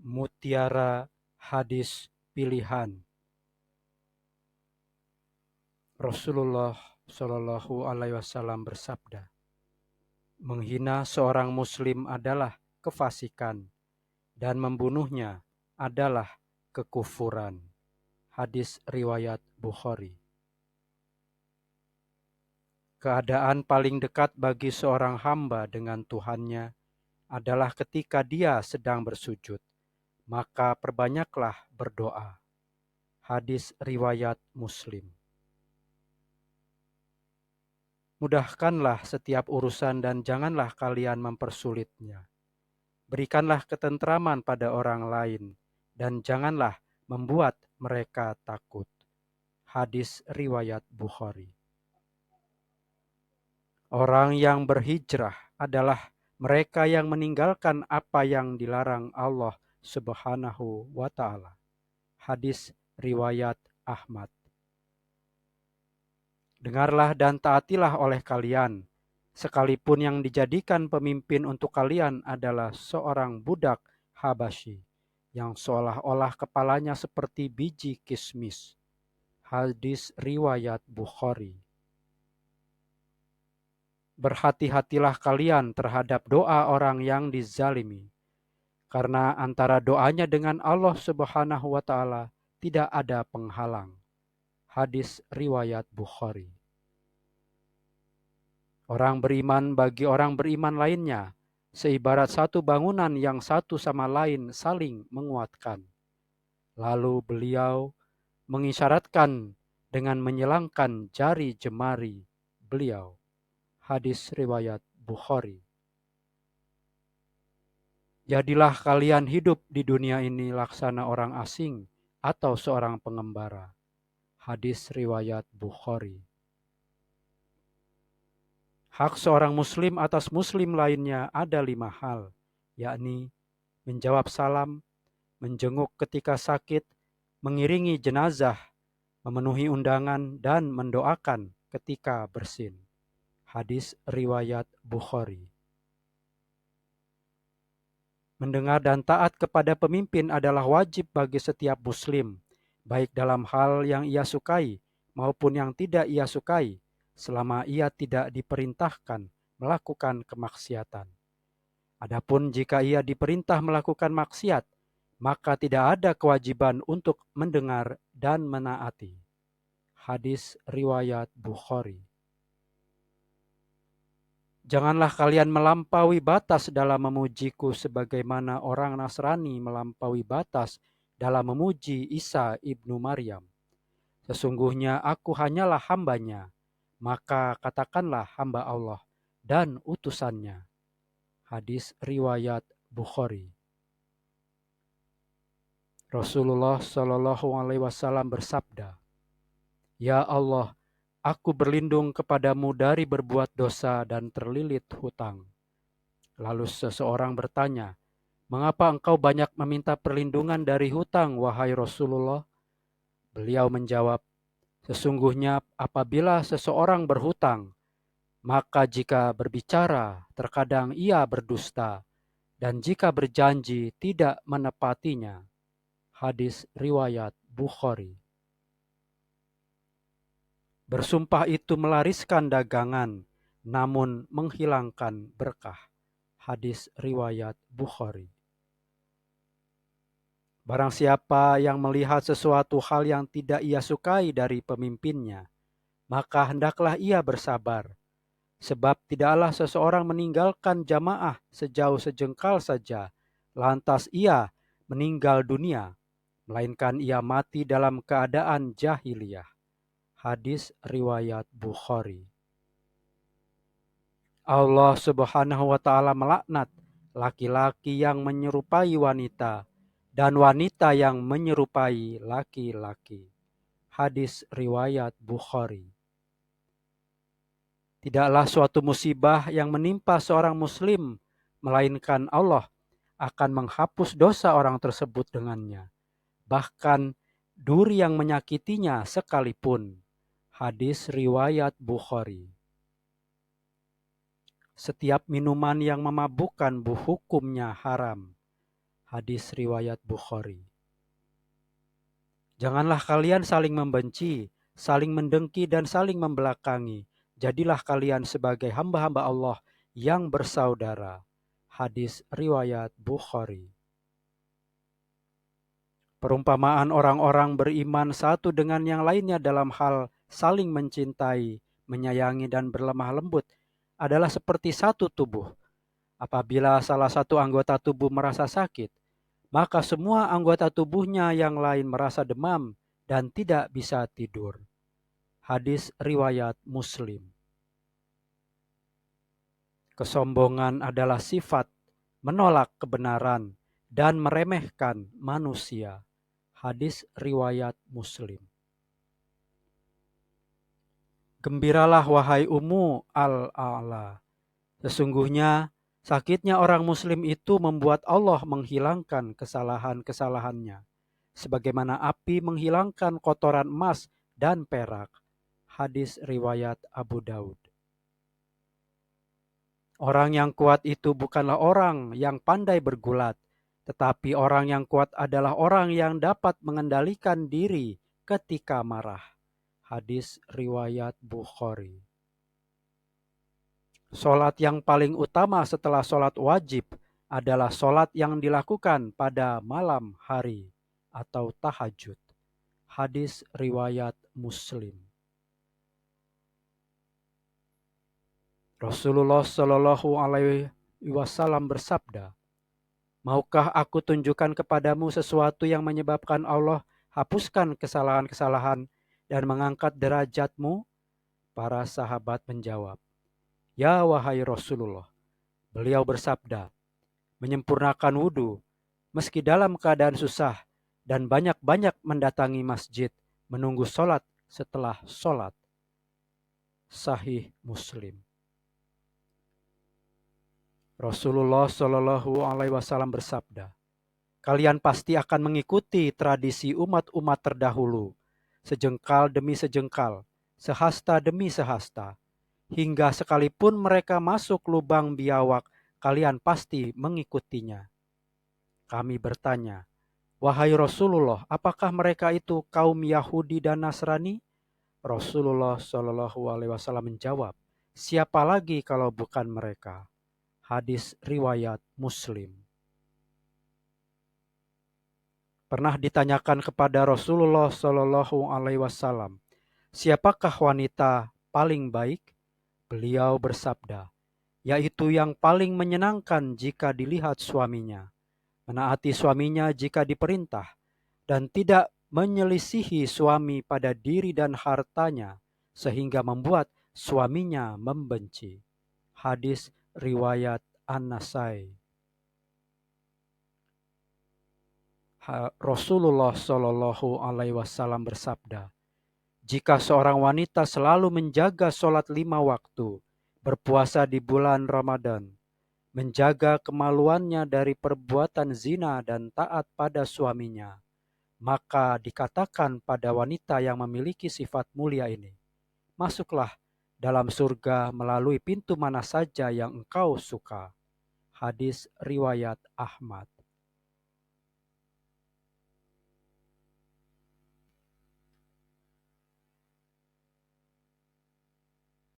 Mutiara hadis pilihan. Rasulullah Shallallahu Alaihi Wasallam bersabda, menghina seorang muslim adalah kefasikan dan membunuhnya adalah kekufuran. Hadis riwayat Bukhari. Keadaan paling dekat bagi seorang hamba dengan Tuhannya adalah ketika dia sedang bersujud, maka perbanyaklah berdoa. Hadis riwayat Muslim. Mudahkanlah setiap urusan dan janganlah kalian mempersulitnya. Berikanlah ketentraman pada orang lain dan janganlah membuat mereka takut. Hadis riwayat Bukhari. Orang yang berhijrah adalah mereka yang meninggalkan apa yang dilarang Allah Subhanahu wa Ta'ala. Hadis riwayat Ahmad. Dengarlah dan taatilah oleh kalian, sekalipun yang dijadikan pemimpin untuk kalian adalah seorang budak Habasyi, yang seolah-olah kepalanya seperti biji kismis. Hadis riwayat Bukhari. Berhati-hatilah kalian terhadap doa orang yang dizalimi, karena antara doanya dengan Allah Subhanahu wa Ta'ala tidak ada penghalang. Hadis riwayat Bukhari. Orang beriman bagi orang beriman lainnya, seibarat satu bangunan yang satu sama lain saling menguatkan. Lalu beliau mengisyaratkan dengan menyilangkan jari jemari beliau. Hadis riwayat Bukhari. Jadilah kalian hidup di dunia ini laksana orang asing atau seorang pengembara. Hadis riwayat Bukhari. Hak seorang muslim atas muslim lainnya ada 5 hal, yakni menjawab salam, menjenguk ketika sakit, mengiringi jenazah, memenuhi undangan, dan mendoakan ketika bersin. Hadis riwayat Bukhari. Mendengar dan taat kepada pemimpin adalah wajib bagi setiap muslim, baik dalam hal yang ia sukai maupun yang tidak ia sukai, selama ia tidak diperintahkan melakukan kemaksiatan. Adapun jika ia diperintah melakukan maksiat, maka tidak ada kewajiban untuk mendengar dan menaati. Hadis riwayat Bukhari. Janganlah kalian melampaui batas dalam memujiku sebagaimana orang Nasrani melampaui batas dalam memuji Isa ibnu Maryam. Sesungguhnya aku hanyalah hambanya, maka katakanlah hamba Allah dan utusannya. Hadis riwayat Bukhari. Rasulullah Shallallahu Alaihi Wasallam bersabda, Ya Allah, aku berlindung kepadamu dari berbuat dosa dan terlilit hutang. Lalu seseorang bertanya, mengapa engkau banyak meminta perlindungan dari hutang, wahai Rasulullah? Beliau menjawab, sesungguhnya apabila seseorang berhutang, maka jika berbicara, terkadang ia berdusta, dan jika berjanji tidak menepatinya. Hadis riwayat Bukhari. Bersumpah itu melariskan dagangan, namun menghilangkan berkah. Hadis riwayat Bukhari. Barang siapa yang melihat sesuatu hal yang tidak ia sukai dari pemimpinnya, maka hendaklah ia bersabar. Sebab tidaklah seseorang meninggalkan jamaah sejauh sejengkal saja, lantas ia meninggal dunia, melainkan ia mati dalam keadaan jahiliyah. Hadis riwayat Bukhari. Allah Subhanahu wa Ta'ala melaknat laki-laki yang menyerupai wanita dan wanita yang menyerupai laki-laki. Hadis riwayat Bukhari. Tidaklah suatu musibah yang menimpa seorang muslim, melainkan Allah akan menghapus dosa orang tersebut dengannya, bahkan duri yang menyakitinya sekalipun. Hadis riwayat Bukhari. Setiap minuman yang memabukkan hukumnya haram. Hadis riwayat Bukhari. Janganlah kalian saling membenci, saling mendengki dan saling membelakangi. Jadilah kalian sebagai hamba-hamba Allah yang bersaudara. Hadis riwayat Bukhari. Perumpamaan orang-orang beriman satu dengan yang lainnya dalam hal saling mencintai, menyayangi dan berlemah lembut adalah seperti satu tubuh. Apabila salah satu anggota tubuh merasa sakit, maka semua anggota tubuhnya yang lain merasa demam dan tidak bisa tidur. Hadis riwayat Muslim. Kesombongan adalah sifat menolak kebenaran dan meremehkan manusia. Hadis riwayat Muslim. Gembiralah wahai Ummu al-A'la. Sesungguhnya sakitnya orang muslim itu membuat Allah menghilangkan kesalahan-kesalahannya, sebagaimana api menghilangkan kotoran emas dan perak. Hadis riwayat Abu Daud. Orang yang kuat itu bukanlah orang yang pandai bergulat, tetapi orang yang kuat adalah orang yang dapat mengendalikan diri ketika marah. Hadis riwayat Bukhari. Solat yang paling utama setelah solat wajib adalah solat yang dilakukan pada malam hari atau tahajud. Hadis riwayat Muslim. Rasulullah Shallallahu Alaihi Wasallam bersabda, "Maukah aku tunjukkan kepadamu sesuatu yang menyebabkan Allah hapuskan kesalahan-kesalahan dan mengangkat derajatmu?" Para sahabat menjawab, "Ya wahai Rasulullah." Beliau bersabda, "Menyempurnakan wudhu, meski dalam keadaan susah, dan banyak-banyak mendatangi masjid, menunggu sholat setelah sholat." Sahih Muslim. Rasulullah Shallallahu Alaihi Wasallam bersabda, "Kalian pasti akan mengikuti tradisi umat-umat terdahulu, sejengkal demi sejengkal, sehasta demi sehasta, hingga sekalipun mereka masuk lubang biawak, kalian pasti mengikutinya." Kami bertanya, "Wahai Rasulullah, apakah mereka itu kaum Yahudi dan Nasrani?" Rasulullah Shallallahu Alaihi Wasallam menjawab, "Siapa lagi kalau bukan mereka?" Hadis riwayat Muslim. Pernah ditanyakan kepada Rasulullah Shallallahu Alaihi Wasallam, "Siapakah wanita paling baik?" Beliau bersabda, "Yaitu yang paling menyenangkan jika dilihat suaminya, menaati suaminya jika diperintah, dan tidak menyelisihi suami pada diri dan hartanya, sehingga membuat suaminya membenci." Hadis riwayat An-Nasai. Rasulullah Shallallahu Alaihi Wasallam bersabda, "Jika seorang wanita selalu menjaga sholat 5 waktu, berpuasa di bulan Ramadan, menjaga kemaluannya dari perbuatan zina dan taat pada suaminya, maka dikatakan pada wanita yang memiliki sifat mulia ini, masuklah dalam surga melalui pintu mana saja yang engkau suka." Hadis riwayat Ahmad.